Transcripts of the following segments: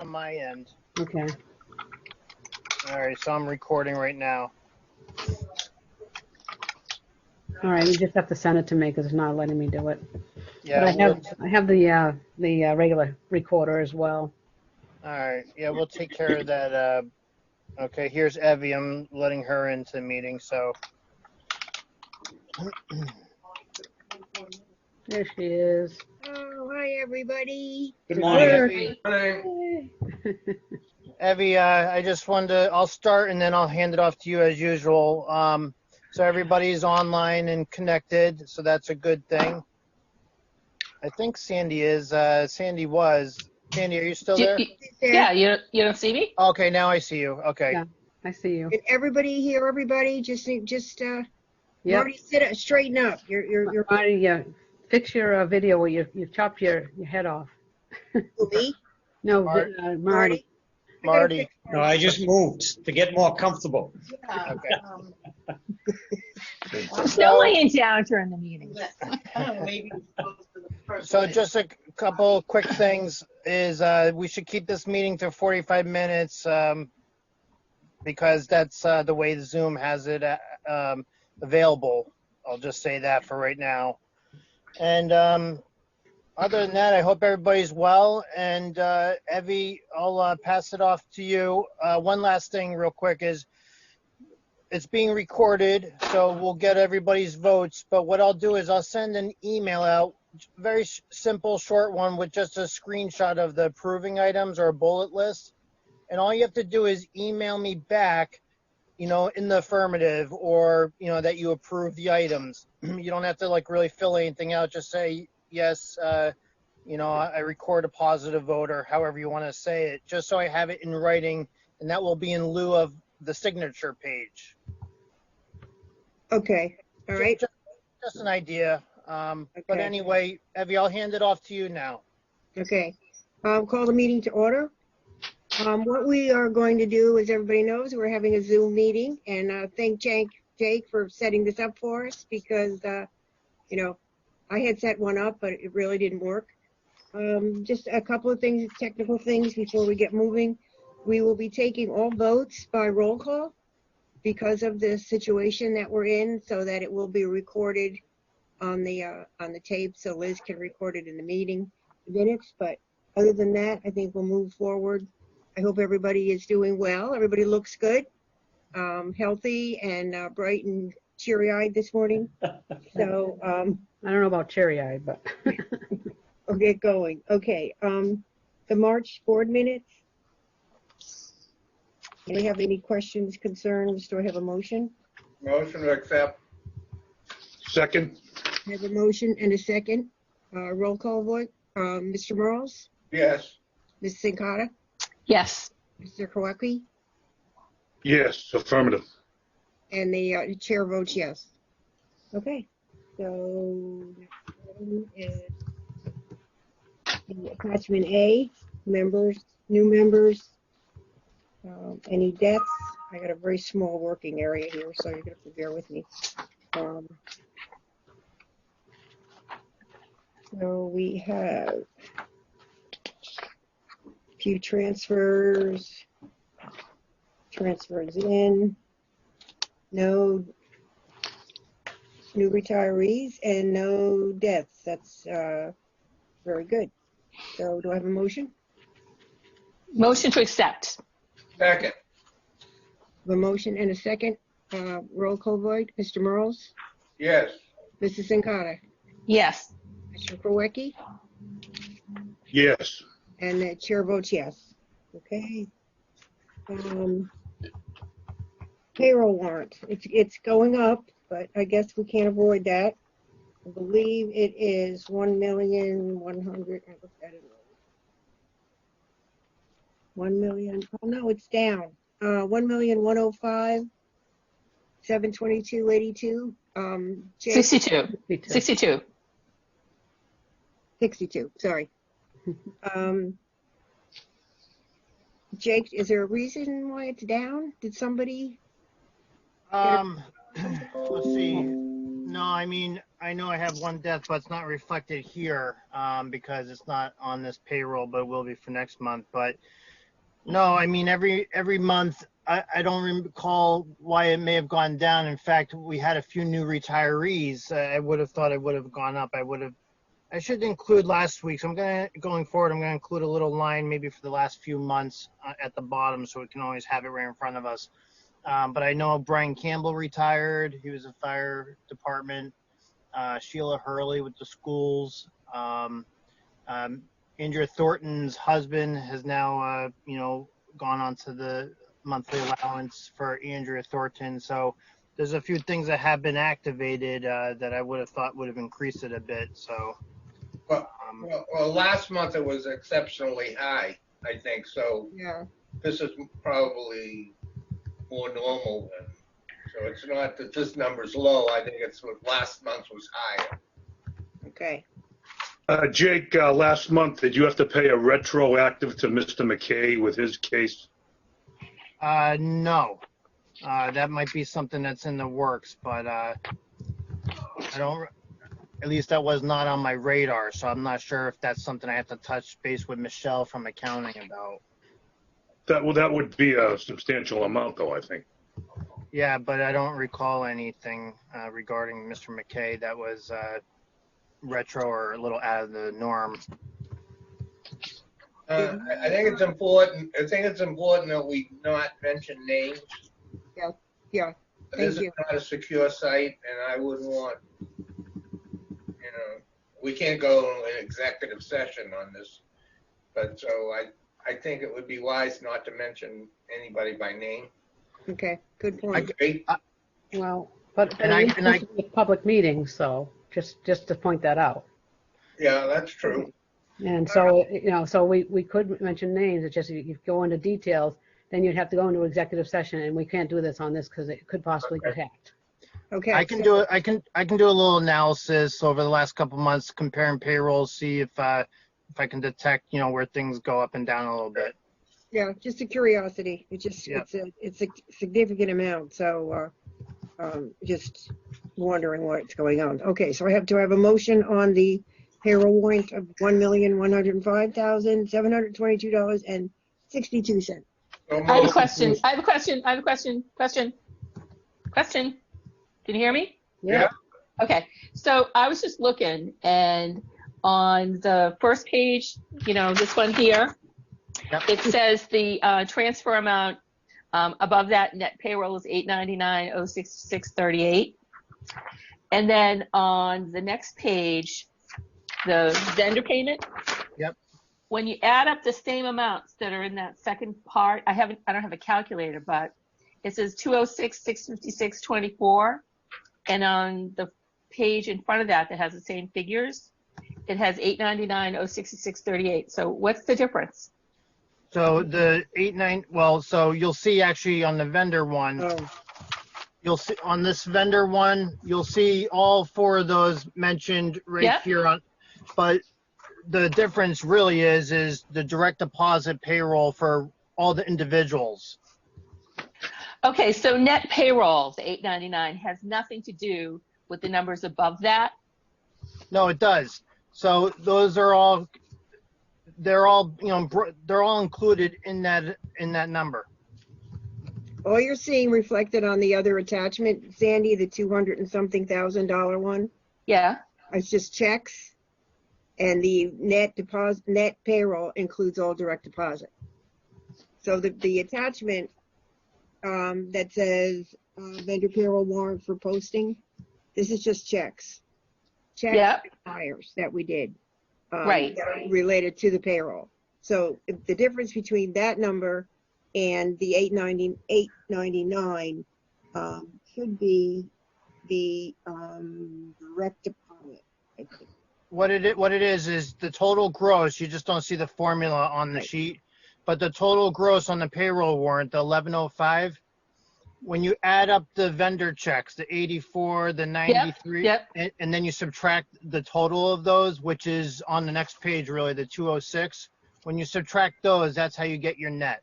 on my end. Okay. All right, so I'm recording right now. All right, you just have to send it to me because it's not letting me do it. Yeah, But I have the regular recorder as well. all right. Yeah, we'll take care of that. Okay, here's Evie. I'm letting her into the meeting. So, There she is. Oh, hi, everybody. Good morning, Evie. Evie. Evie, I just wanted to. I'll start and then I'll hand it off to you as usual. So everybody's online and connected, so that's a good thing. I think Sandy is. Sandy was. Sandy, are you still there? Yeah, you don't see me? Okay, now I see you. Okay. Yeah, I see you. Did everybody hear everybody? Just Yep. Marty, straighten up. You're Marty, fix your video where you chopped your head off. me? No, Marty. Marty. No, I just moved to get more comfortable. Okay. I'm still laying down during the meeting. So just a couple quick things is we should keep this meeting to 45 minutes because that's the way the Zoom has it available. I'll just say that for right now. And other than that, I hope everybody's well. And Evie, I'll pass it off to you. One last thing real quick is it's being recorded, so we'll get everybody's votes. But what I'll do is I'll send an email out, very simple, short one with just a screenshot of the approving items or a bullet list. And all you have to do is email me back, in the affirmative or, that you approve the items. You don't have to really fill anything out. Just say, yes, I record a positive vote or however you want to say it, just so I have it in writing. And that will be in lieu of the signature page. Okay. All right. Just an idea. But anyway, Evie, I'll hand it off to you now. Okay. Call the meeting to order. What we are going to do, as everybody knows, we're having a Zoom meeting, and thank Jake for setting this up for us because, I had set one up, but it really didn't work. Just a couple of things, technical things before we get moving. We will be taking all votes by roll call because of the situation that we're in, so that it will be recorded on the tape, so Liz can record it in the meeting minutes. But other than that, I think we'll move forward. I hope everybody is doing well. Everybody looks good, healthy, and bright and cheery-eyed this morning. So I don't know about cherry-eyed, but we'll get going. Okay. The March board minutes. Do we have any questions, concerns? Do I have a motion? Motion to accept. Second. I have a motion and a second. Roll call vote. Mr. Merles? Yes. Ms. Sincata? Yes. Mr. Kowacki? Yes, affirmative. And the chair votes yes. Okay. So is the attachment A, members, new members. Any deaths? I got a very small working area here, so you're gonna have to bear with me. So we have a few transfers in, no new retirees, and no deaths. That's very good. So do I have a motion? Motion to accept. Second. A motion and a second. Roll call vote. Mr. Merles? Yes. Mrs. Sincata? Yes. Mr. Kowacki? Yes. And the chair votes yes. Okay. Payroll warrant. It's going up, but I guess we can't avoid that. I believe it is 1,100,000. I looked at it. 1 million. Oh no, it's down. 1,105,722.82. 62. 62. 62. Sorry. Jake, is there a reason why it's down? Did somebody? Let's see. No, I mean, I know I have one death, but it's not reflected here because it's not on this payroll, but it will be for next month. But No, I mean, every month, I don't recall why it may have gone down. In fact, we had a few new retirees. I would have thought it would have gone up. I should include last week. So going forward, I'm gonna include a little line maybe for the last few months at the bottom, so we can always have it right in front of us. But I know Brian Campbell retired. He was a fire department. Sheila Hurley with the schools. Andrea Thornton's husband has now, gone on to the monthly allowance for Andrea Thornton. So there's a few things that have been activated that I would have thought would have increased it a bit. So, Well, well, last month it was exceptionally high, I think, so Yeah, this is probably more normal then. So it's not that this number's low, I think it's what last month was higher. okay. Jake, last month, did you have to pay a retroactive to Mr. McKay with his case? no, that might be something that's in the works, but I don't. At least that was not on my radar, so I'm not sure if that's something I have to touch base with Michelle from accounting about. That would be a substantial amount, though, I think. Yeah, but I don't recall anything regarding Mr. McKay that was retro or a little out of the norm. I think it's important. I think it's important that we not mention names. Yeah, This is you. not a secure site, and I wouldn't want. We can't go in executive session on this, but so I think it would be wise not to mention anybody by name. Okay, good point. Well, but And I- it is a public meeting, so just to point that out. Yeah, that's true. And so, so we could mention names. It's just if you go into details, then you'd have to go into executive session, and we can't do this on this because it could possibly get hacked. Okay. I can do it. I can do a little analysis over the last couple months, comparing payrolls, see if I can detect, where things go up and down a little bit. Yeah, just a curiosity. Yeah. It's a significant amount, so just wondering what's going on. Okay, so I have to have a motion on the payroll warrant of $1,105,722.62. So I have a moved. question. Can you hear me? Yeah. Okay, so I was just looking, and on the first page, this one here, Yep. it says the transfer amount above that net payroll is $899,066.38. And then on the next page, the vendor payment. Yep. When you add up the same amounts that are in that second part, I don't have a calculator, but it says 206,656.24. And on the page in front of that has the same figures, it has 899,066.38. So what's the difference? So so you'll see actually on the vendor one, Oh, you'll see on this vendor one, you'll see all four of those mentioned right Yep. here on, but the difference really is the direct deposit payroll for all the individuals. Okay, so net payroll, the 899, has nothing to do with the numbers above that. No, it does. So those are all, they're all included in that number. all you're seeing reflected on the other attachment, Sandy, the 200 and something $1,000 one, Yeah. it's just checks. And the net payroll includes all direct deposit. So the attachment that says vendor payroll warrant for posting, this is just checks. Checks Yep. and wires that we did. Right. that are related to the payroll. So the difference between that number and the 899 should be the direct deposit, I think. What it is the total gross. You just don't see the formula on the Right. sheet, but the total gross on the payroll warrant, the 1105. When you add up the vendor checks, the 84, the 93, Yep. and then you subtract the total of those, which is on the next page, really, the 206. When you subtract those, that's how you get your net.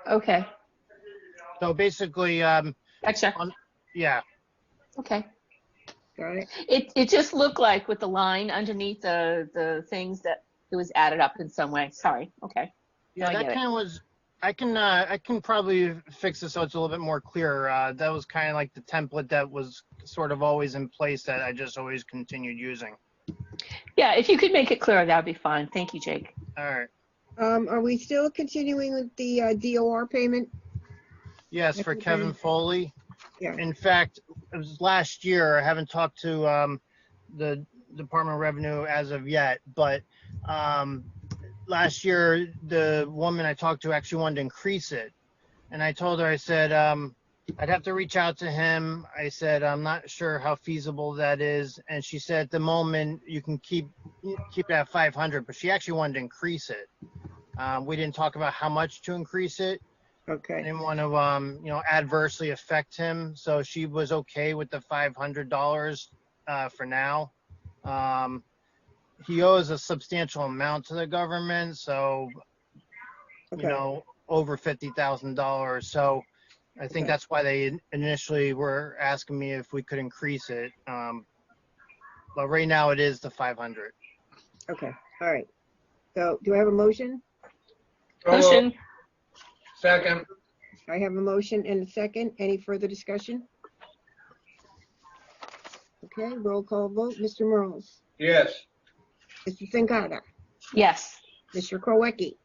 Okay. So basically, Gotcha. yeah. Okay. Got it? It just looked like with the line underneath the things that it was added up in some way. Sorry. Okay. Yeah, Now I that get it. kind of was. I can probably fix this so it's a little bit more clear. That was kind of like the template that was sort of always in place that I just always continued using. Yeah, if you could make it clearer, that would be fine. Thank you, Jake. All right. Are we still continuing with the DOR payment? Yes, That's for okay. Kevin Foley. Yeah. In fact, it was last year. I haven't talked to the Department of Revenue as of yet, but last year the woman I talked to actually wanted to increase it, and I told her, I said I'd have to reach out to him. I said I'm not sure how feasible that is, and she said at the moment you can keep it at 500, but she actually wanted to increase it. We didn't talk about how much to increase it. I Okay. didn't want to, adversely affect him. So she was okay with the $500 for now. He owes a substantial amount to the government, so Okay. over $50,000. So I think Okay. that's why they initially were asking me if we could increase it. But right now it is the 500. Okay. All right. So do I have a motion? Motion. Second, I have a motion and a second. Any further discussion? Okay, roll call vote. Mr. Morales, yes. Mr. Sincata, Yes. Mr. Krowecki,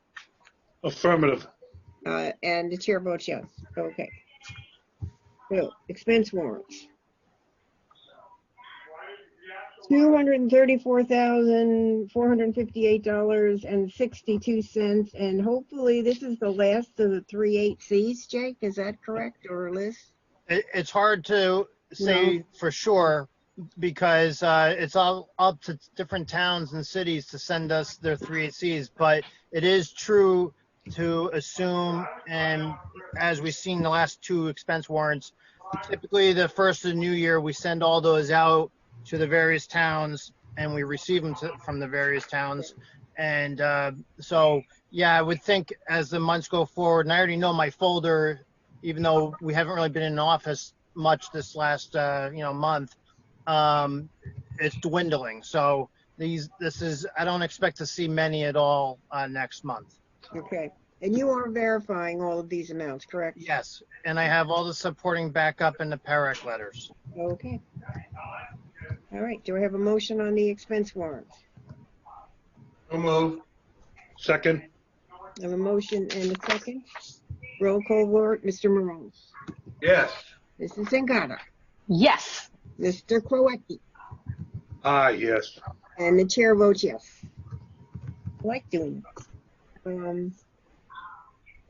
Affirmative. and the chair votes yes. Okay. So, expense warrants. $234,458.62, and hopefully this is the last of the 3/8Cs, Jake, is that correct, or Liz? It's hard to say for sure because it's all up to different towns and cities to send us their 3/8Cs, but it is true to assume, and as we've seen the last two expense warrants, typically the first of the new year, we send all those out to the various towns and we receive them from the various towns. And so, yeah, I would think as the months go forward, and I already know my folder, even though we haven't really been in office much this last, month, it's dwindling. So I don't expect to see many at all next month. Okay, and you are verifying all of these amounts, correct? Yes, and I have all the supporting backup in the PEREC letters. Okay. All right, do I have a motion on the expense warrants? So move, Second. I have a motion and a second. Roll call vote, Mr. Morales, yes. Mrs. Sincata, Yes. Mr. Krowecki, Yes. and the chair votes yes. I like doing this.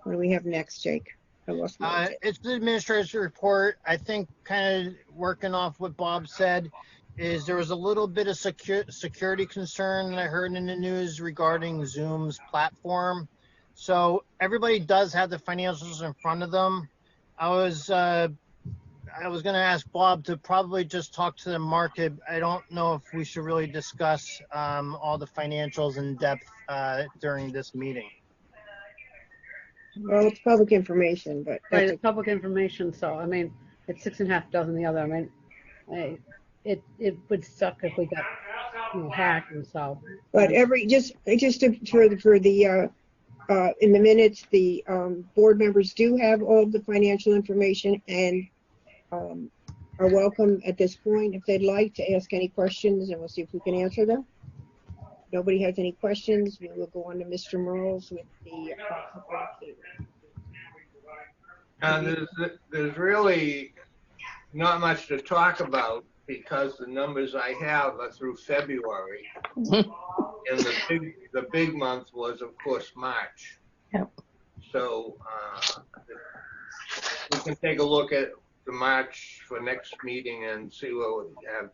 What do we have next, Jake? I lost my It's the administrator's report. I think kind of working off what Bob said is there was a little bit of security concern that I heard in the news regarding Zoom's platform. So everybody does have the financials in front of them. I was going to ask Bob to probably just talk to the market. I don't know if we should really discuss all the financials in depth during this meeting. Well, it's public information, but Right, that's it's public information, so, I mean, it's 6.5 dozen the other, I mean, it would suck if we got, hacked, and so. but for the in the minutes, the board members do have all the financial information and are welcome at this point if they'd like to ask any questions, and we'll see if we can answer them. If nobody has any questions, we will go on to Mr. Morales with the There's really not much to talk about because the numbers I have are through February. And the big month was, of course, March. Yep. So we can take a look at the March for next meeting and see what we have.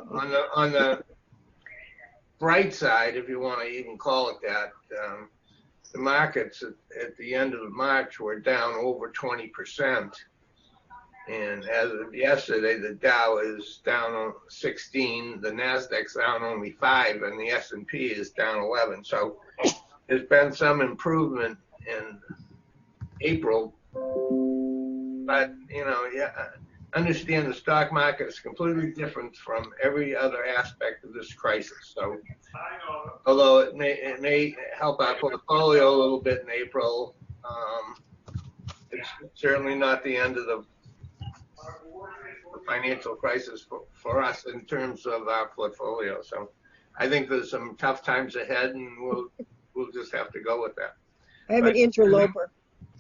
On the bright side, if you want to even call it that, the markets at the end of March were down over 20%. And as of yesterday, the Dow is down on 16, the Nasdaq's down only 5, and the S&P is down 11. So there's been some improvement in April, but understand the stock market is completely different from every other aspect of this crisis. So although it may help our portfolio a little bit in April. It's certainly not the end of the financial crisis for us in terms of our portfolio. So I think there's some tough times ahead, and we'll just have to go with that. I have an interloper.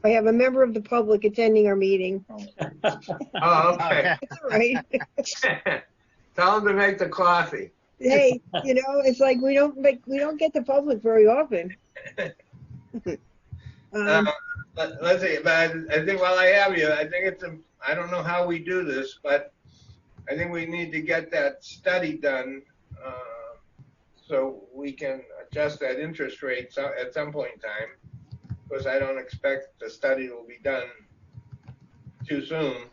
I have a member of the public attending our meeting. Oh, okay. All right. Tell them to make the coffee. Hey, it's like we don't get the public very often. Let's see, but I think while I have you, I think I don't know how we do this, but I think we need to get that study done so we can adjust that interest rate at some point in time. Because I don't expect the study will be done too soon,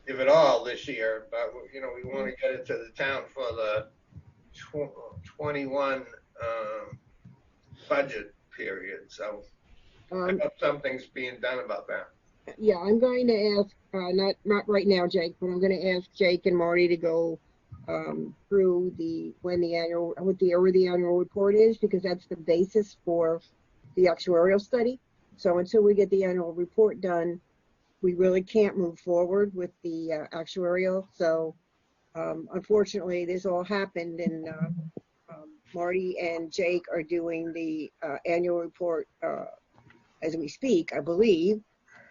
if at all, this year. But we want to get it to the town for the 21 budget period. So I hope something's being done about that. Yeah, I'm going to ask, not right now, Jake, but I'm going to ask Jake and Marty to go through what the annual report is, because that's the basis for the actuarial study. So until we get the annual report done, we really can't move forward with the actuarial. So unfortunately, this all happened, and Marty and Jake are doing the annual report as we speak, I believe.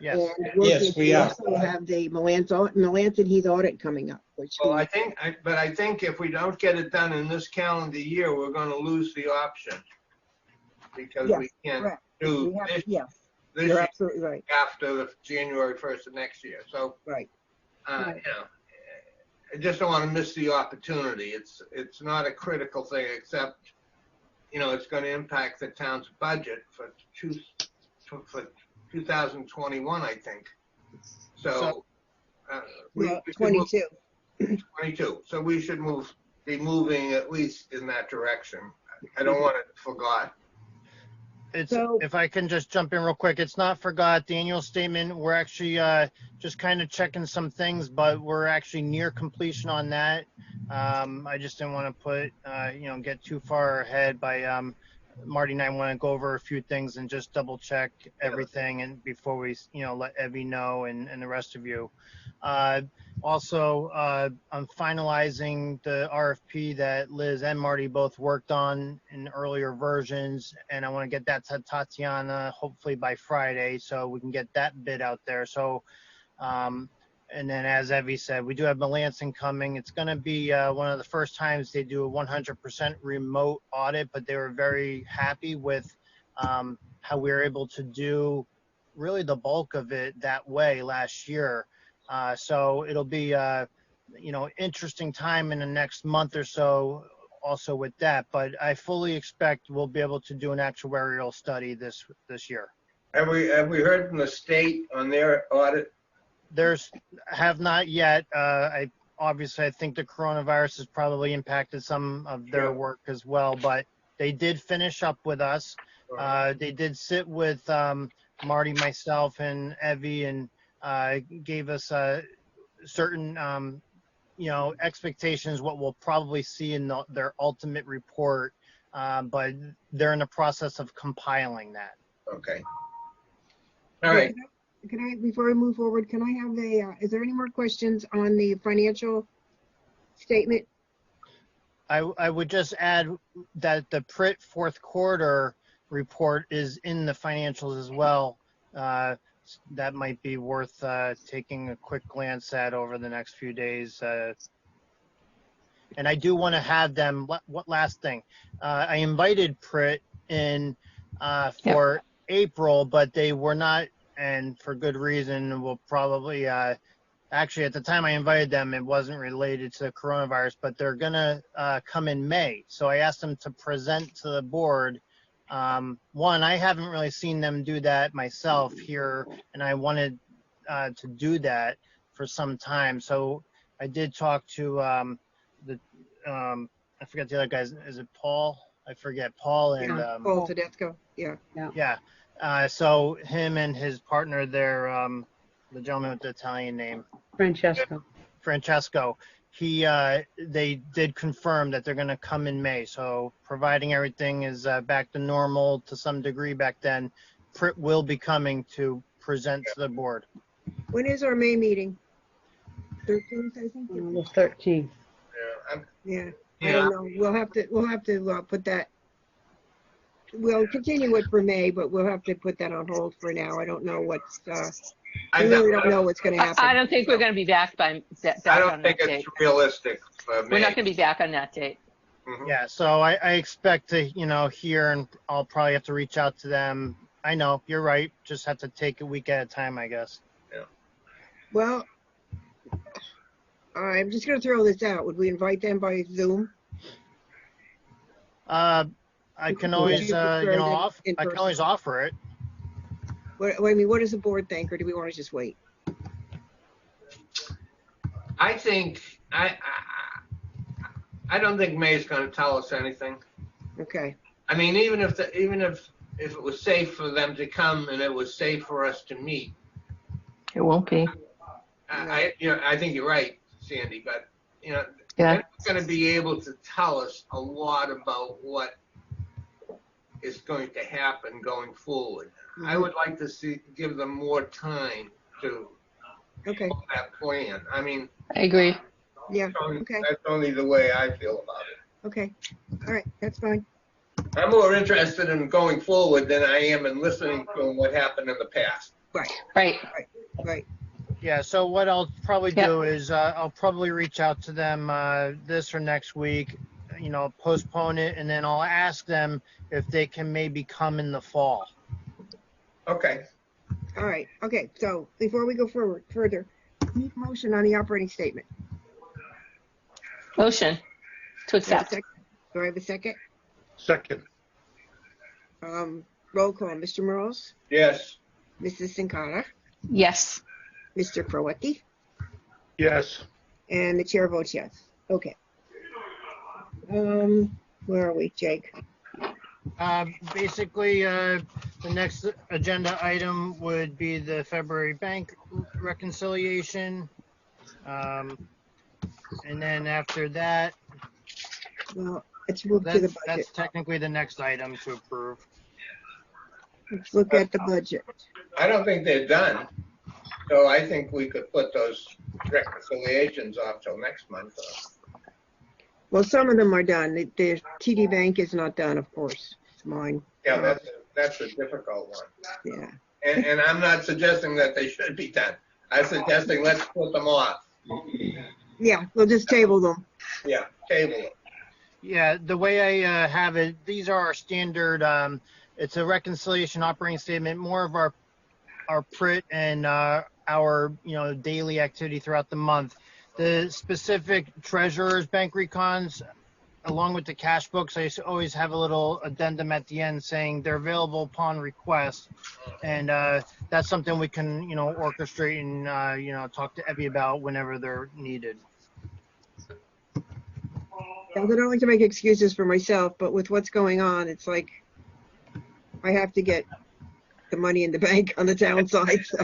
Yes. And Yes, we are. also have the Melanson-Heath audit coming up. Well, I think if we don't get it done in this calendar year, we're going to lose the option because we can't do this you're year absolutely right. after the January 1st of next year. So, Right. I just don't want to miss the opportunity. It's not a critical thing, except it's going to impact the town's budget for 2021, I think. So, 22. 22. So we should be moving at least in that direction. I don't want it forgot. If I can just jump in real quick, it's not forgot. The annual statement, we're actually just kind of checking some things, but we're actually near completion on that. I just didn't want to put, get too far ahead by Marty and I want to go over a few things and just double check everything and before we, let Evie know and the rest of you. Also, I'm finalizing the RFP that Liz and Marty both worked on in earlier versions, and I want to get that to Tatiana hopefully by Friday so we can get that bid out there. So, and then as Evie said, we do have Melanson coming. It's going to be one of the first times they do a 100% remote audit, but they were very happy with how we were able to do really the bulk of it that way last year. So it'll be, interesting time in the next month or so also with that, but I fully expect we'll be able to do an actuarial study this year. Have we heard from the state on their audit? Have not yet. I think the coronavirus has probably impacted some of their work as well, but they did finish up with us. They did sit with Marty, myself, and Evie, and gave us certain, expectations, what we'll probably see in their ultimate report, but they're in the process of compiling that. Okay. All right. Can I, before we move forward, can I have is there any more questions on the financial statement? I would just add that the PRIT fourth quarter report is in the financials as well. That might be worth taking a quick glance at over the next few days. And I do want to have them, what last thing? I invited PRIT in for April, but they were not, and for good reason. We'll probably, actually at the time I invited them, it wasn't related to the coronavirus, but they're gonna come in May. So I asked them to present to the board. One, I haven't really seen them do that myself here, and I wanted to do that for some time. So I did talk to I forget the other guys. Is it Paul? I forget. Paul and Paul Tedesco. Yeah. So him and his partner there, the gentleman with the Italian name, Francesco. they did confirm that they're going to come in May. So providing everything is back to normal to some degree back then, Prit will be coming to present to the board. When is our May meeting? 13th, I think. The 13th. Yeah, I Yeah. don't know. We'll have to put that. We'll continue it for May, but we'll have to put that on hold for now. I don't know what's. I really don't know what's going to happen. I don't think we're going to be back by back I on don't think that date. it's realistic for me. We're not going to be back on that date. Mhm. Yeah, so I expect to, hear, and I'll probably have to reach out to them. I know, you're right. Just have to take a week at a time, I guess. Well, I'm just going to throw this out. Would we invite them by Zoom? I can always, you prefer them in I can always person? offer it. What does the board think, or do we want to just wait? I think, I don't think May's going to tell us anything. Okay. I mean, even if it was safe for them to come and it was safe for us to meet, It won't be. I think you're right, Sandy, but, Yeah. they're not going to be able to tell us a lot about what is going to happen going forward. I would like to give them more time to Okay. pull that plan. I mean, I agree. Yeah. Okay. that's only the way I feel about it. Okay. All right. That's fine. I'm more interested in going forward than I am in listening to what happened in the past. Right. Right. Right. Yeah, so what I'll probably Yep. do is I'll probably reach out to them this or next week, postpone it, and then I'll ask them if they can maybe come in the fall. Okay. All right. Okay. So before we go further, need motion on the operating statement. Motion to Do I have a accept. second? Do I have a second? Second. Roll call. Mr. Morales, Yes. Mrs. Sincata, Yes. Mr. Crowecki, Yes. and the chair votes yes. Okay. Where are we, Jake? Basically, the next agenda item would be the February bank reconciliation. And then after that, Well, let's move to the budget. that's technically the next item to approve. Let's look at the budget. I don't think they're done. So I think we could put those reconciliations off till next month. Well, some of them are done. The TD Bank is not done, of course. It's mine. Yeah, that's a difficult one. Yeah. And I'm not suggesting that they should be done. I'm suggesting let's put them off. Yeah, we'll just table them. Yeah, table it. Yeah, the way I have it, these are our standard, it's a reconciliation operating statement, more of our PRIT and our daily activity throughout the month. The specific treasurer's bank recons, along with the cash books, I always have a little addendum at the end saying they're available upon request. And that's something we can, orchestrate and, talk to Evie about whenever they're needed. I don't like to make excuses for myself, but with what's going on, it's like I have to get the money in the bank on the town side. So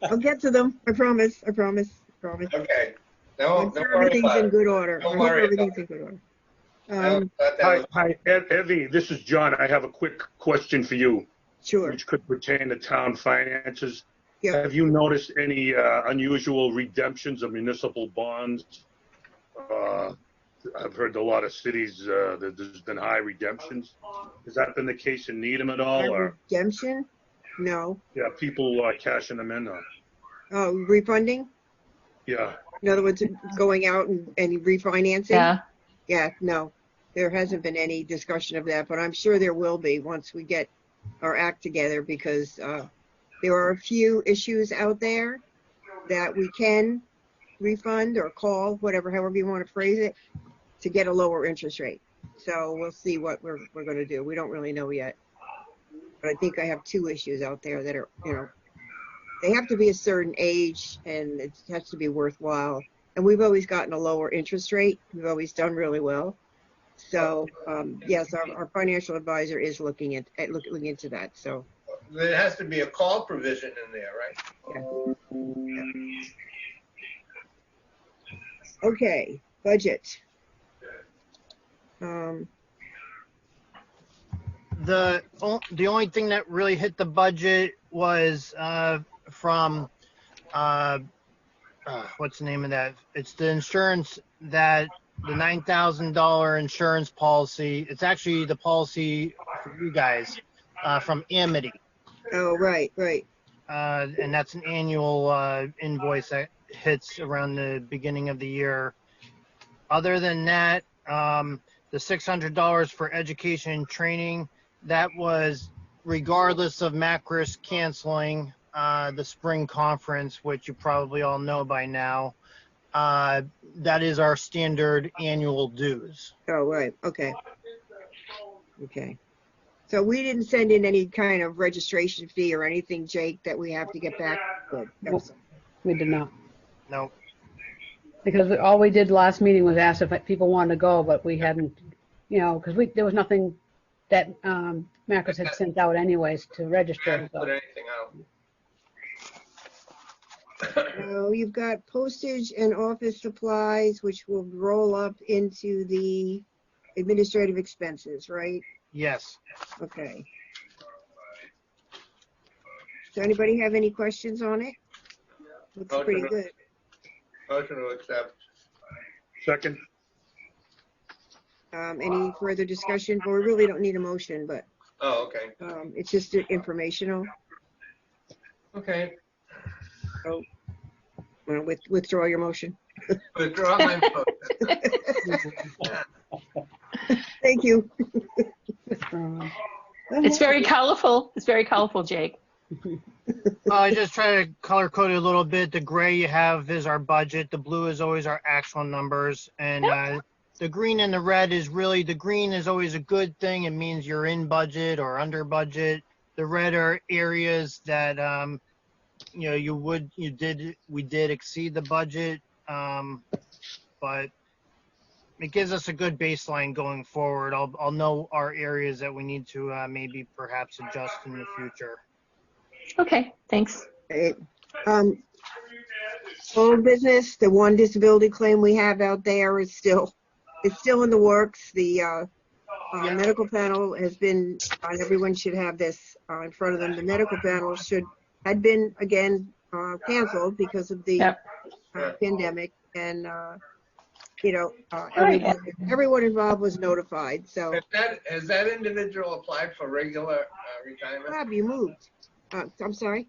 I'll get to them. I promise. Okay. No, I'm don't sure worry everything's about in it. good order. Don't I hope worry about everything's in good order. Evie, this is John. I have a quick question for you, Sure. which could pertain to town finances. Yeah. Have you noticed any unusual redemptions of municipal bonds? I've heard a lot of cities that there's been high redemptions. Has that been the case in Needham at all? Or Redemption? No. yeah, people cashing them in? Oh, refunding? Yeah. In other words, going out and refinancing? Yeah. Yeah, no. There hasn't been any discussion of that, but I'm sure there will be once we get our act together, because there are a few issues out there that we can refund or call, however you want to phrase it, to get a lower interest rate. So we'll see what we're going to do. We don't really know yet. But I think I have two issues out there that are, they have to be a certain age and it has to be worthwhile. And we've always gotten a lower interest rate. We've always done really well. So yes, our financial advisor is looking into that. So There has to be a call provision in there, right? yeah. Okay, budget. Um, The only thing that really hit the budget was from what's the name of that? It's the insurance that the $9,000 insurance policy. It's actually the policy for you guys from Amity, oh, right. and that's an annual invoice that hits around the beginning of the year. Other than that, the $600 for education and training, that was regardless of Macris canceling the spring conference, which you probably all know by now. That is our standard annual dues. Oh, right, okay. Okay. So we didn't send in any kind of registration fee or anything, Jake, that we have to get back? Good. We did not. No. Because all we did last meeting was ask if people wanted to go, but we hadn't, because there was nothing that Marcus had sent out anyways to I register. haven't So. put anything out. No, you've got postage and office supplies, which will roll up into the administrative expenses, right? Yes. Okay. Does anybody have any questions on it? Looks pretty good. Motion to accept. Second? Any further discussion? Well, we really don't need a motion, but Oh, okay. it's just informational. Okay. So, withdraw your motion. Withdraw my motion. Thank you. It's very colorful. It's very colorful, Jake. I just try to color code it a little bit. The gray you have is our budget. The blue is always our actual numbers. And the green and the red is really, the green is always a good thing. It means you're in budget or under budget. The red are areas that, we did exceed the budget. But it gives us a good baseline going forward. I'll know our areas that we need to maybe perhaps adjust in the future. Okay, thanks. Old business, the one disability claim we have out there is still in the works. The medical panel has been, everyone should have this in front of them. The medical panel had been again canceled because of the pandemic, and everyone involved was notified. So Has that individual applied for regular retirement? Bob, you moved. I'm sorry.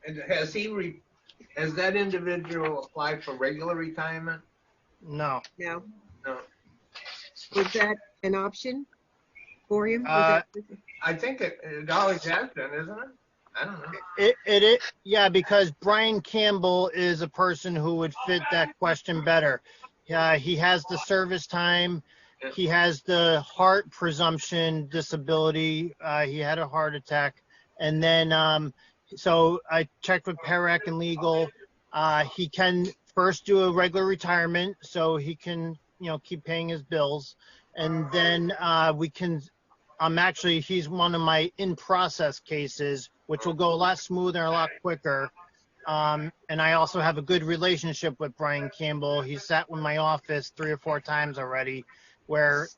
And has that individual applied for regular retirement? No. No. No. Was that an option for him? I think it always has been, isn't it? I don't know. Yeah, because Brian Campbell is a person who would fit that question better. He has the service time. He has the heart presumption disability. He had a heart attack. And then, so I checked with PERAC and legal. He can first do a regular retirement so he can, keep paying his bills. And then he's one of my in-process cases, which will go a lot smoother and a lot quicker. And I also have a good relationship with Brian Campbell. He sat in my office 3 or 4 times already, where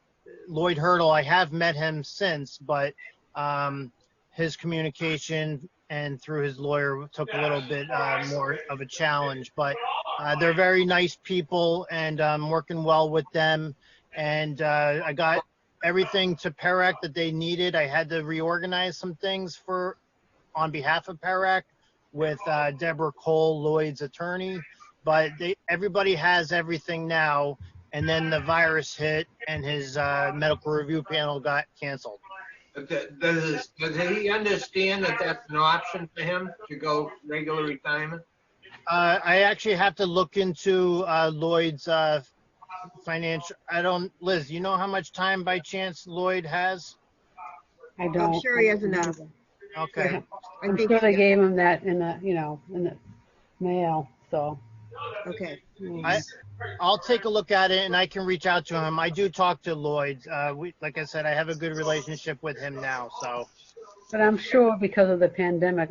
Lloyd Hurdle, I have met him since, but his communication and through his lawyer took a little bit more of a challenge. But they're very nice people, and I'm working well with them. And I got everything to PERAC that they needed. I had to reorganize some things on behalf of PERAC with Deborah Cole, Lloyd's attorney. But everybody has everything now. And then the virus hit, and his medical review panel got canceled. Does he understand that that's an option for him to go regular retirement? I actually have to look into Lloyd's financial. Liz, you know how much time by chance Lloyd has? I don't. I'm sure he has enough. Okay. I'm sure they gave him that in the mail. So. Okay. I'll take a look at it, and I can reach out to him. I do talk to Lloyd. Like I said, I have a good relationship with him now. So. But I'm sure because of the pandemic,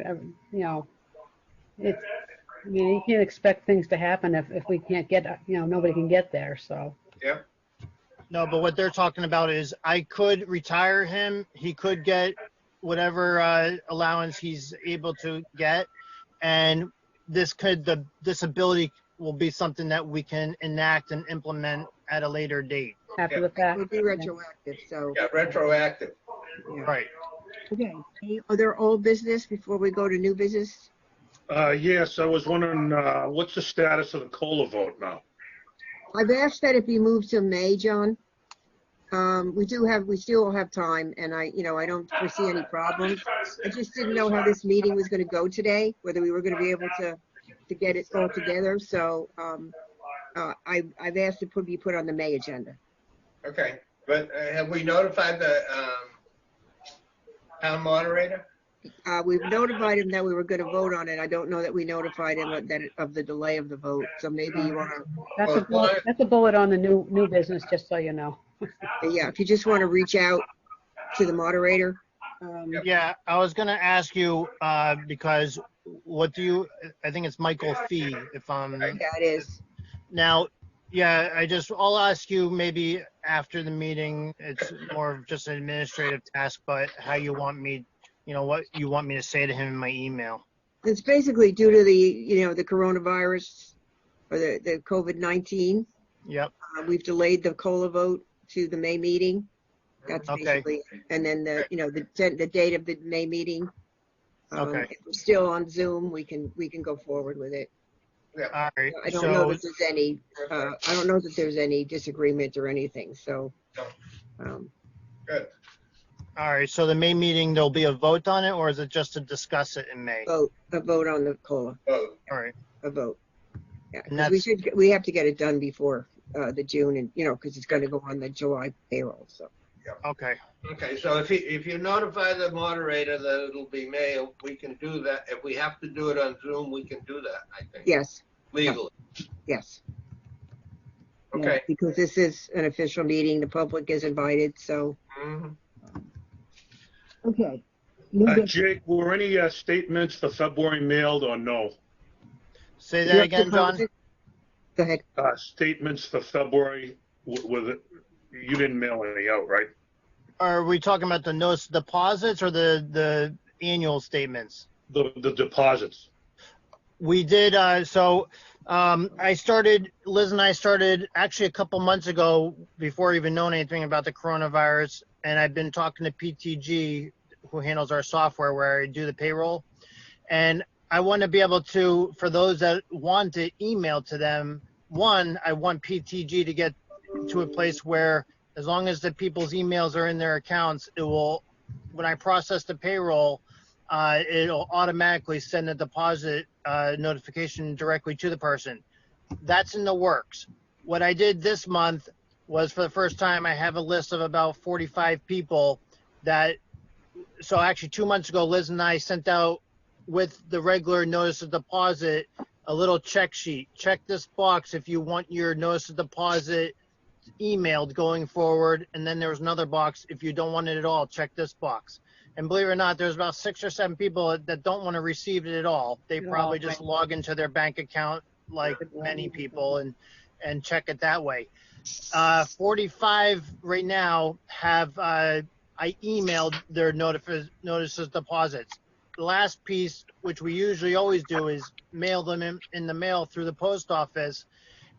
I mean, you can't expect things to happen if we can't get, nobody can get there, so. Yeah. No, but what they're talking about is I could retire him. He could get whatever allowance he's able to get, and the disability will be something that we can enact and implement at a later date. After Yeah. the It fact. would be retroactive, so. Yeah, retroactive. Yeah. Right. Okay. Any other old business before we go to new business? Yes, I was wondering, what's the status of the COLA vote now? I've asked that it be moved to May, John. We still have time, and I don't foresee any problems. I just didn't know how this meeting was going to go today, whether we were going to be able to get it all together. So I've asked it to be put on the May agenda. Okay, but have we notified the town moderator? We've notified him that we were going to vote on it. I don't know that we notified him of the delay of the vote. So maybe you want That's a bullet on the new business, just so you know. to, yeah, if you just want to reach out to the moderator. Yeah, I was gonna ask you because I think it's Michael Fee. If I'm Yeah, it is. now, yeah, I'll ask you maybe after the meeting. It's more of just an administrative task, but how you want me, what you want me to say to him in my email. It's basically due to the coronavirus or the COVID-19. Yep. We've delayed the COLA vote to the May meeting. That's Okay. basically, and then the date of the May meeting. Okay. If we're still on Zoom, we can go forward with it. All right. I don't know that there's any, I don't know that there's any disagreement or anything, so. Good. All right. So the May meeting, there'll be a vote on it, or is it just to discuss it in May? A vote on the COLA, Vote. All right. a vote. Yeah, And 'cause we have to get it done before the June, and, because it's going to go on the July payroll, so. Okay. Okay, so if you notify the moderator that it'll be May, we can do that. If we have to do it on Zoom, we can do that, I think. Yes, Legally. yes. Yeah, Okay. because this is an official meeting, the public is invited, so. Mhm. Okay. Jake, were any statements for February mailed or no? Say that again, John. Go ahead. Statements for February, you didn't mail any out, right? Are we talking about the notice deposits or the annual statements? The deposits. We did. Liz and I started actually a couple months ago before even knowing anything about the coronavirus. And I've been talking to PTG, who handles our software where I do the payroll. And I want to be able to, for those that want to email to them, I want PTG to get to a place where as long as the people's emails are in their accounts, it will, when I process the payroll, it'll automatically send a deposit notification directly to the person. That's in the works. What I did this month was, for the first time, I have a list of about 45 people so actually 2 months ago, Liz and I sent out with the regular notice of deposit, a little check sheet. Check this box if you want your notice of deposit emailed going forward. And then there was another box if you don't want it at all. Check this box. And believe it or not, there's about 6 or 7 people that don't want to receive it at all. They probably just log into their bank account like many people and check it that way. 45 right now have I emailed their notices deposits. The last piece, which we usually always do, is mail them in the mail through the post office.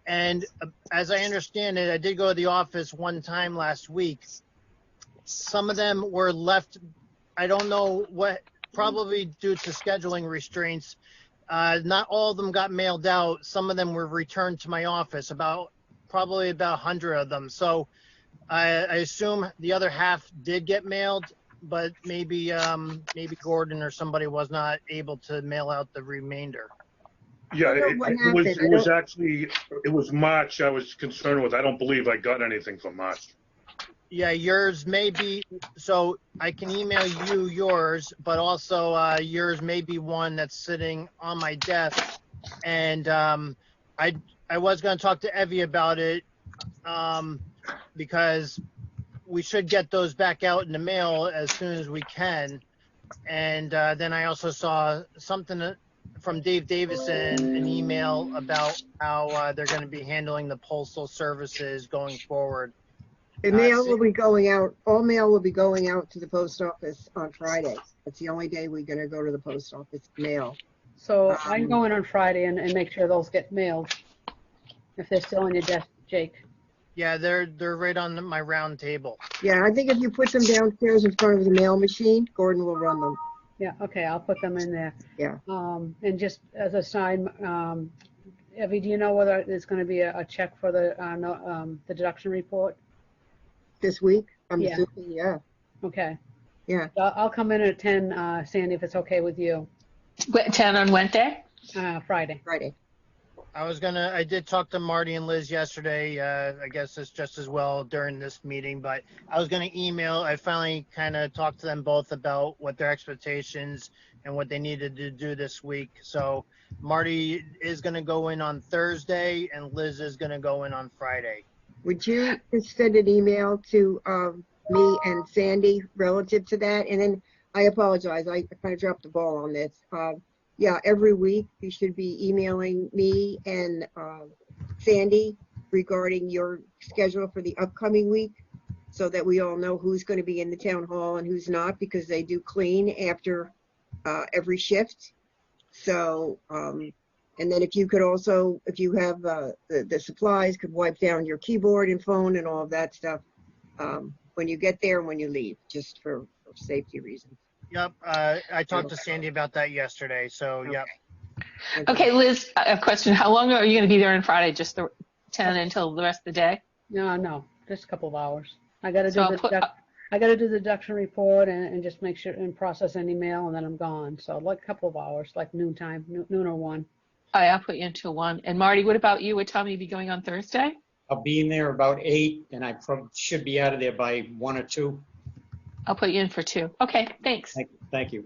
And as I understand it, I did go to the office one time last week. Some of them were left, I don't know what, probably due to scheduling restraints. Not all of them got mailed out. Some of them were returned to my office, probably about 100 of them. So I assume the other half did get mailed, but maybe Gordon or somebody was not able to mail out the remainder. Yeah, What it was March I was concerned with. I don't believe I got anything for March. Yeah, yours may be, so I can email you yours, but also yours may be one that's sitting on my desk. And I was going to talk to Evie about it because we should get those back out in the mail as soon as we can. And then I also saw something from Dave Davison an email about how they're going to be handling the postal services going forward. The mail will be going out, all mail will be going out to the post office on Friday. It's the only day we're gonna go to the post office mail. So I can go in on Friday and make sure those get mailed, if they're still on your desk, Jake. Yeah, they're right on my round table. Yeah, I think if you put them downstairs in front of the mail machine, Gordon will run them. Yeah, okay, I'll put them in there. Yeah. And just as a sign, Evie, do you know whether there's gonna be a check for the deduction report? This week, I'm Yeah. assuming, yeah. Okay. Yeah. I'll come in at 10, Sandy, if it's okay with you, 10 on Wednesday? Friday. Friday. I did talk to Marty and Liz yesterday. I guess it's just as well during this meeting, but I was going to email. I finally kind of talked to them both about what their expectations and what they needed to do this week. So Marty is going to go in on Thursday and Liz is going to go in on Friday. Would you just send an email to me and Sandy relative to that? And then I apologize, I kind of dropped the ball on this. Yeah, every week you should be emailing me and Sandy regarding your schedule for the upcoming week so that we all know who's going to be in the town hall and who's not, because they do clean after every shift. So, and then if you could also, if you have the supplies, could wipe down your keyboard and phone and all of that stuff when you get there and when you leave, just for safety reasons. Yep. I talked to Sandy about that yesterday. So, Okay. yep. Okay, Liz, a question. How long are you going to be there on Friday? Just the 10 until the rest of the day? No, just a couple of hours. I gotta So do I gotta do the deduction report and just make sure and process any mail, and then I'm gone. So like a couple of hours, like noon time, noon or 1. All right, I'll put you into 1. And Marty, what about you? What time will you be going on Thursday? I'll be in there about 8, and I probably should be out of there by 1 or 2. I'll put you in for 2. Okay, thanks. Thank you.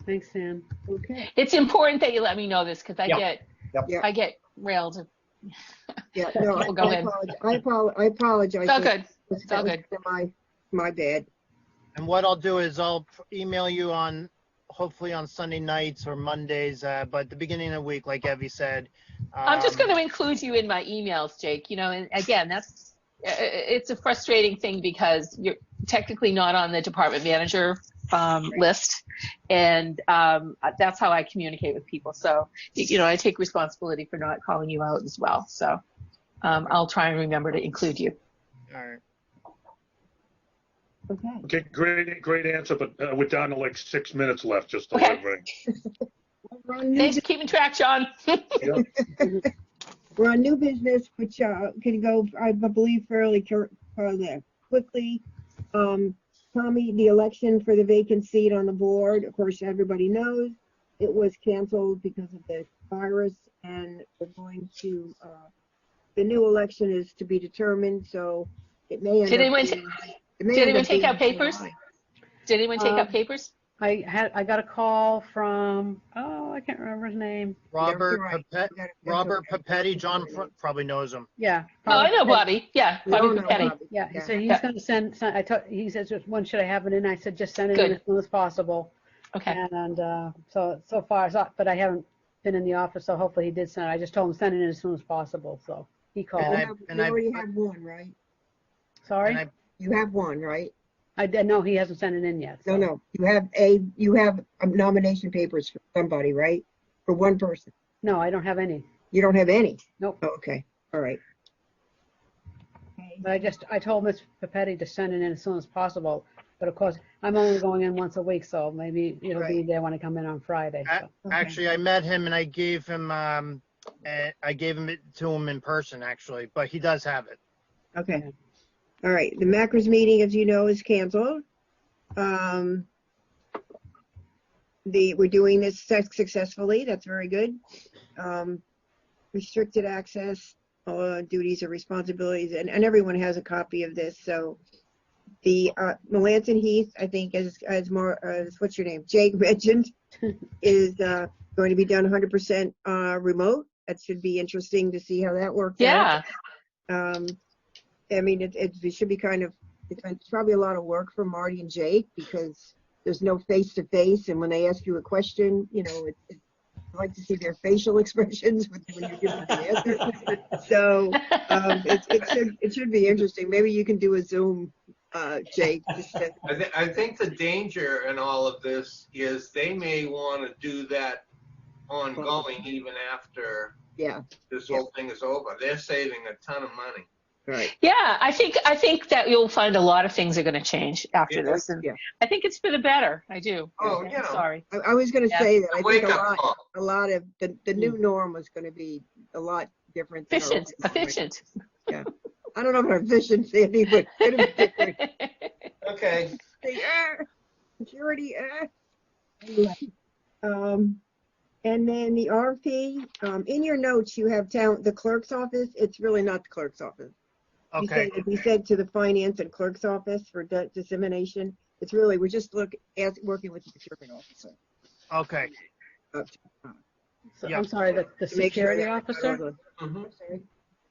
Thanks, Sam. Okay. It's important that you let me know this because I Yep. I get railed. Yeah, no, We'll go in. I apologize. It's all good. It's all good. My bad. And what I'll do is I'll email you hopefully on Sunday nights or Mondays, but at the beginning of the week, like Evie said. I'm just going to include you in my emails, Jake. You know, and again, it's a frustrating thing because you're technically not on the department manager list, and that's how I communicate with people. So, you know, I take responsibility for not calling you out as well. So I'll try and remember to include you. All right. Okay. Okay, great answer, but we're down to like 6 minutes left, just Okay. delivering. Thanks for keeping track, John. Yep. We're on new business, which can go, I believe, fairly quickly. Tommy, the election for the vacant seat on the board, of course, everybody knows it was canceled because of the virus, and we're going to, the new election is to be determined, so it may end Did up anyone being- Did anyone take out being papers? July. Did anyone take out papers? I got a call from, I can't remember his name. Robert That's all right. Papetti, That's Robert okay. Papetti, John probably knows him. Yeah. Oh, I know probably- Bobby. Yeah, We all Bobby know Papetti. Bobby. Yeah, Yeah. so he's Yeah. gonna send, he says, when should I have it in? I said, just send it Good. in as soon as possible. Okay. And so far, but I haven't been in the office, so hopefully he did send it. I just told him send it in as soon as possible, so he You called. already have one, right? Sorry? You have one, right? No, he hasn't sent it in yet. so- No, you have nomination papers for somebody, right? For one person. No, I don't have any, You don't have any? Nope. Oh, okay, all right. but I told Ms. Papetti to send it in as soon as possible. But of course, I'm only going in once a week, so maybe it'll be Right. there when I come in on Friday. So. Okay. Actually, I met him and I gave him it to him in person, actually, but he does have it. Okay. All right, the Macros meeting, as you know, is canceled. We're doing this successfully, that's very good. Restricted access, duties or responsibilities, and everyone has a copy of this, so. The Melanson Heath, I think, as more, what's your name, Jake mentioned, is going to be done 100% remote. That should be interesting to see how that works out. Yeah. I mean, it should be it's probably a lot of work for Marty and Jake because there's no face-to-face, and when they ask you a question, you know, I like to see their facial expressions when you're giving the answer. So it should be interesting. Maybe you can do a Zoom, Jake. I think the danger in all of this is they may want to do that ongoing even after this whole thing is over. They're saving a ton of money. Right. Yeah, I think that you'll find a lot of things are going to change after this, and I think it's for the better. I do. Oh, I'm you know. sorry. I was going to say that I think Wake-up a lot of the new norm was going to be a lot different. Than Efficient. Yeah. I don't know about efficient, Sandy, but it'll be different. Okay. Security. Anyway. And then the RFP, in your notes, you have the clerk's office. It's really not the clerk's office. Okay. We said to the finance and clerk's office for dissemination. It's really, we're just working with the procurement officer. Okay. So, Yeah. I'm sorry, the security officer?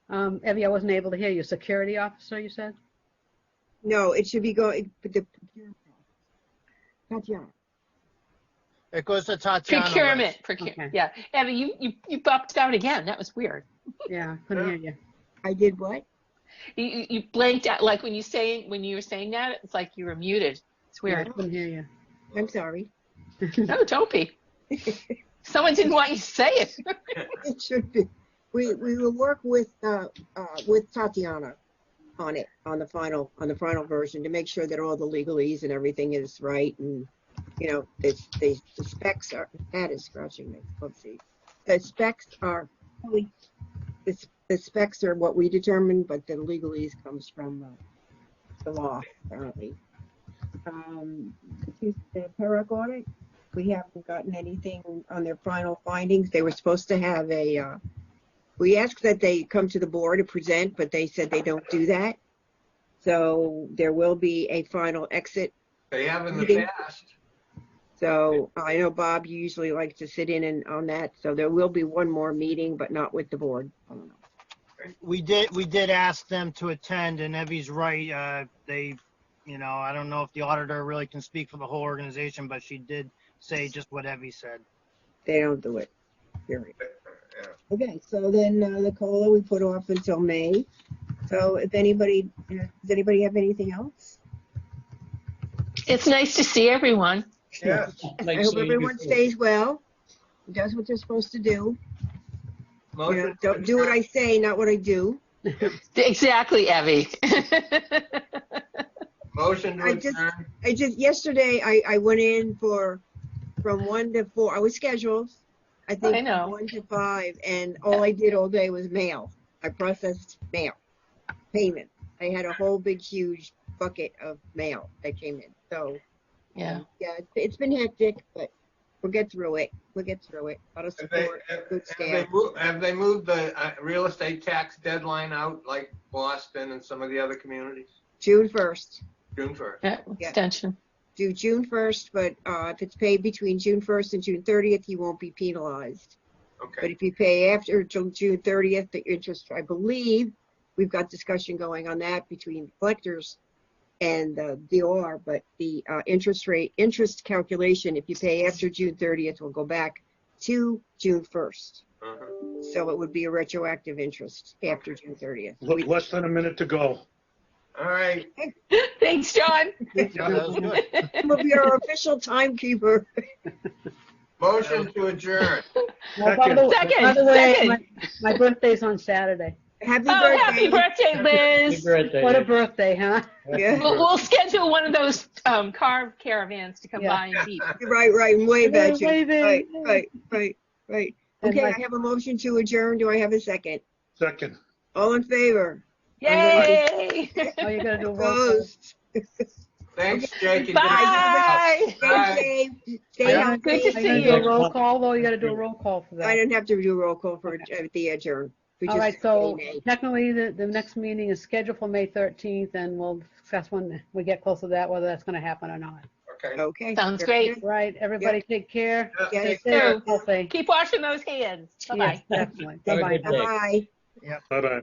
Evie, I wasn't able to hear you. Security officer, you said? No, it should be going, but the Tatiana. It goes to Tatiana. Procurement. Okay. Yeah. Abby, you bumped out again. That was weird. Yeah, couldn't hear you. I did what? You blanked out, like when you were saying that, it's like you were muted. It's Yeah, I weird. couldn't hear you. I'm sorry. No, don't be. Someone didn't want you to say it. It should be. We will work with Tatiana on it, on the final version, to make sure that all the legalese and everything is right, and you know the specs are. That is scratching me. Let's see. The specs are really. The specs are what we determine, but the legalese comes from the law, apparently. The PERAC audit, we haven't gotten anything on their final findings. They were supposed to have we asked that they come to the board to present, but they said they don't do that. So there will be a final exit. They have in the meeting. past. So I know, Bob, you usually like to sit in on that. So there will be one more meeting, but not with the board. I don't know. We did ask them to attend, and Evie's right. I don't know if the auditor really can speak for the whole organization, but she did say just what Evie said. They don't do it. Period. Yeah. Okay, so then the COLA we put off until May. So if anybody, does anybody have anything else? It's nice to see everyone. Yeah. I hope everyone stays well, does what they're supposed to do. Don't do what I say, not what I do. Exactly, Evie. Motion to adjourn. Yesterday I went in from 1 to 4. I was scheduled, I think, I know. 1 to 5, and all I did all day was mail. I processed mail, payment. I had a whole big, huge bucket of mail that came in. So, Yeah. It's been hectic, but we'll get through it. A lot of support, good staff. Have they moved the real estate tax deadline out like Boston and some of the other communities? June 1st. June 1st. Yeah, extension. Do June 1st, but if it's paid between June 1st and June 30th, you won't be penalized. But Okay. if you pay after June 30th, the interest, I believe, we've got discussion going on that between collectors and the DOR, but the interest calculation, if you pay after June 30th, will go back to June 1st. Uh-huh. So it would be a retroactive interest after June 30th. Less than a minute to go. All right. Thanks, John. Yeah, that was good. I'm gonna be our official timekeeper. Motion to adjourn. Well, by the Second. way, my birthday's on Saturday. Happy Oh, birthday. happy birthday, Happy Liz. birthday. What a birthday, huh? Yeah. We'll schedule one of those car caravans to come Yeah. by and beep. Right, and wave at you. Waving. Right. And Okay, my- I have a motion to adjourn. Do I have a second? Second. All in favor? Yay! Oh, you gotta do a roll call. Opposed? Thanks, Jake. and Bye. Bye. Stay safe. Stay Yeah. healthy. Good to Are you see gonna do you. a roll call, though? You gotta do a roll call for I that. don't have to do a roll call for the adjourn. We All just right, so say nay. technically, the next meeting is scheduled for May 13th, and we'll discuss when we get close to that, whether that's gonna happen or not. Okay. Okay. Sounds very great. good. Right, everybody take care. Yeah, Yes. take Stay care. healthy. Keep washing those hands. Bye-bye. Yes, definitely. Have a Bye-bye. good day. Bye. Bye-bye.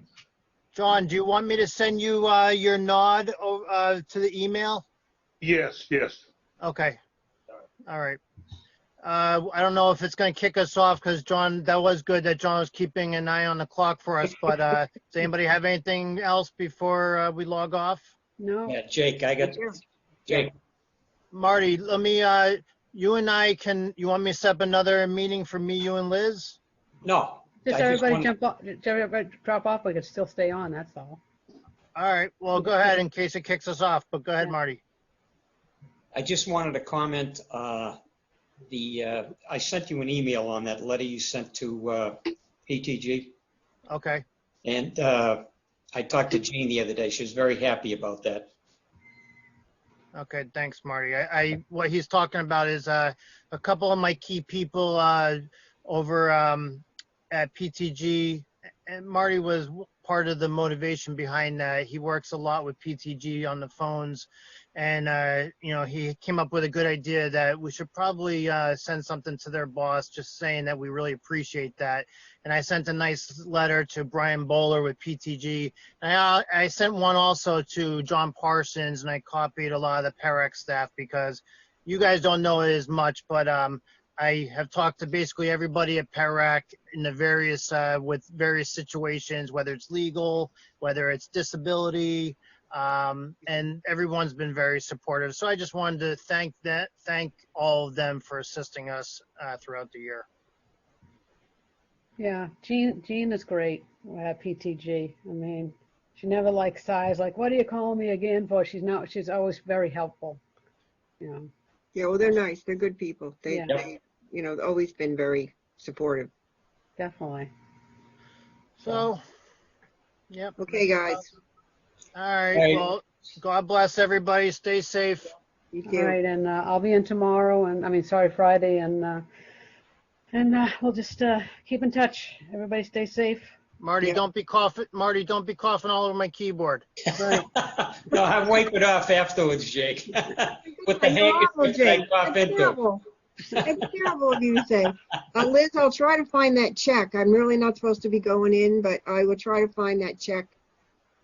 John, do you want me to send you your nod to the email? Yes. Okay. All right. I don't know if it's going to kick us off because John, that was good that John was keeping an eye on the clock for us. But does anybody have anything else before we log off? No? Yeah, Jake, Jake, Marty, let me, you and I you want me to set up another meeting for me, you and Liz? no. Just I everybody wanna- jump off, everybody drop off, we could still stay on, that's all. All right, well, go ahead in case it kicks us off, but go ahead, Yeah. Marty. I just wanted to comment, I sent you an email on that letter you sent to PTG. Okay. And I talked to Jean the other day. She was very happy about that. Okay, thanks, Marty. What he's talking about is a couple of my key people over at PTG, and Marty was part of the motivation behind that. He works a lot with PTG on the phones, and he came up with a good idea that we should probably send something to their boss, just saying that we really appreciate that. And I sent a nice letter to Brian Bowler with PTG. And I sent one also to John Parsons, and I copied a lot of the Perex staff because you guys don't know it as much, but I have talked to basically everybody at PERAC in the various with various situations, whether it's legal, whether it's disability, and everyone's been very supportive. So I just wanted to thank all of them for assisting us throughout the year. Yeah, Jean is great at PTG. I mean, she never like sighs, like, what are you calling me again for? She's always very helpful, you know. Yeah, well, they're nice. They're good people. They, Yeah. they, always been very supportive. Definitely. So, yep. Okay, guys. All right. Right. Well, God bless everybody. Stay safe. You All too. right, and I'll be in tomorrow, Friday, and we'll just keep in touch. Everybody stay safe. Marty, Yeah. don't be coughing. Marty, don't be coughing all over my keyboard. Right. No, I wipe it off afterwards, Jake. With the You're handkerchief awful, I Jake. cough That's into. terrible. That's terrible of you to say. Liz, I'll try to find that check. I'm really not supposed to be going in, but I will try to find that check.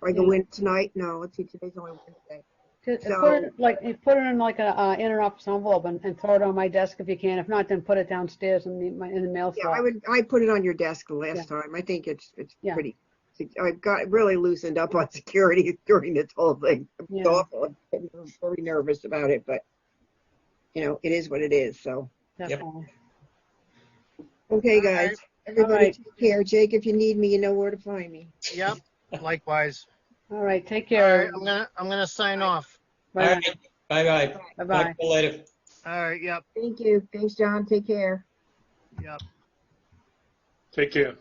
Or I go in tonight. No, let's see. Today's only Wednesday. Just So- put it in like a inner office envelope and throw it on my desk if you can. If not, then put it downstairs in the mail Yeah, slot. I put it on your desk the last Yeah. time. I think it's Yeah. pretty. I've got really loosened up on security during this whole thing. It's Yeah. awful. I'm very nervous about it, but it is what it is. So, Definitely. okay, All right. guys. Everybody right. take care. Jake, if you need me, you know where to find me. Yep. Likewise. All right, take All care. right. I'm gonna sign off. All Bye. right. Bye-bye. Bye-bye. Talk to you later. All right. Yep. Thank you. Thanks, John. Take care. Yep. Take care.